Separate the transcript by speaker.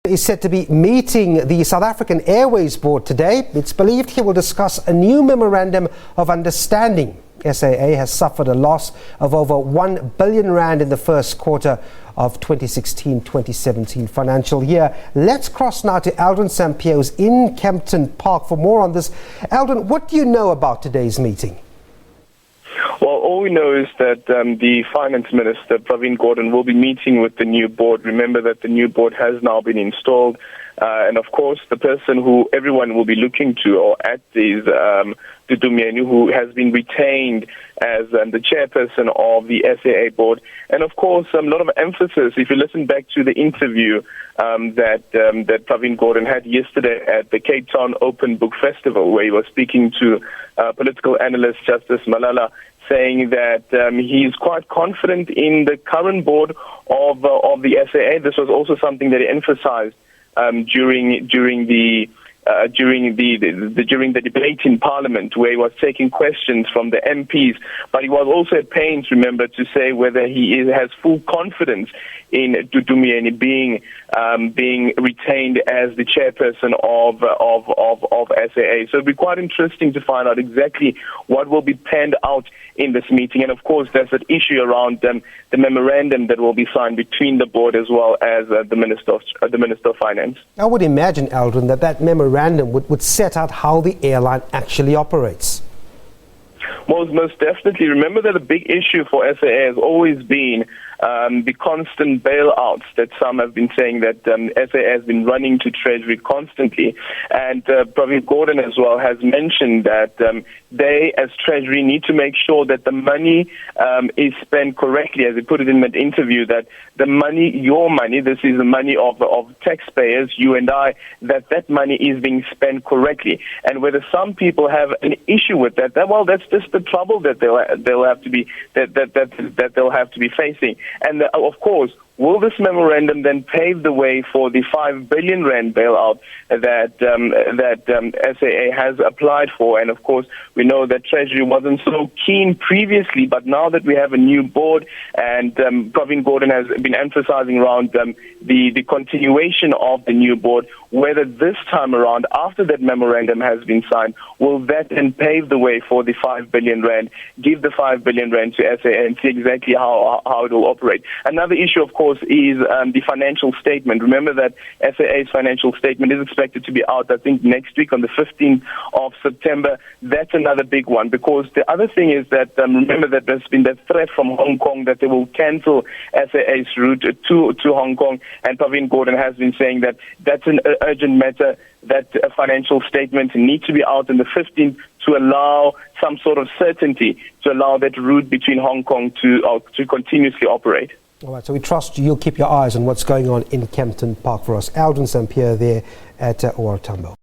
Speaker 1: Is said to be meeting the South African Airways Board today. It's believed he will discuss a new memorandum of understanding. SAA has suffered a loss of over 1 billion rand in the first quarter of 2016-2017 financial year. Let's cross now to Eldrin Sampier, who's in Kempton Park for more on this. Eldrin, what do you know about today's meeting?
Speaker 2: Well, all we know is that the Finance Minister, Pravin Gordhan, will be meeting with the new board. Remember that the new board has now been installed. And of course, the person who everyone will be looking to or at is Dudumieni, who has been retained as the chairperson of the SAA board. And of course, a lot of emphasis, if you listen back to the interview that Pravin Gordhan had yesterday at the Cape Town Open Book Festival, where he was speaking to political analyst Justice Malala, saying that he's quite confident in the current board of the SAA. This was also something that he emphasized during the debate in Parliament, where he was taking questions from the MPs, but he was also at pains, remember, to say whether he has full confidence in Dudumieni being retained as the chairperson of SAA. So it'll be quite interesting to find out exactly what will be panned out in this meeting. And of course, there's that issue around the memorandum that will be signed between the board as well as the Minister of Finance. I
Speaker 1: would imagine, Eldrin, that memorandum would set out how the airline actually operates.
Speaker 2: Most definitely. Remember that a big issue for SAA has always been the constant bailouts that some have been saying that SAA has been running to Treasury constantly. And Pravin Gordhan as well has mentioned that they, as Treasury, need to make sure that the money is spent correctly, as he put it in that interview, that the money, your money, this is the money of taxpayers, you and I, that money is being spent correctly. And whether some people have an issue with that, well, that's just the trouble that they'll have to be that they'll have to be facing. And of course, will this memorandum then pave the way for the 5 billion rand bailout that SAA has applied for? And of course, we know that Treasury wasn't so keen previously, but now that we have a new board and Pravin Gordhan has been emphasizing around the continuation of the new board, whether this time around, after that memorandum has been signed, will that then pave the way for the 5 billion rand, give the 5 billion rand to SAA and see exactly how it will operate. Another issue, of course, is the financial statement. Remember that SAA's financial statement is expected to be out, I think, next week on the 15th of September. That's another big one, because the other thing is that, remember that there's been that threat from Hong Kong that they will cancel SAA's route to Hong Kong, and Pravin Gordhan has been saying that that's an urgent matter, that a financial statement needs to be out on the 15th to allow some sort of certainty, to allow that route between Hong Kong to continuously operate.
Speaker 1: All right, so we trust you'll keep your eyes on what's going on in Kempton Park for us. Eldrin Sampier there at OR Tambo.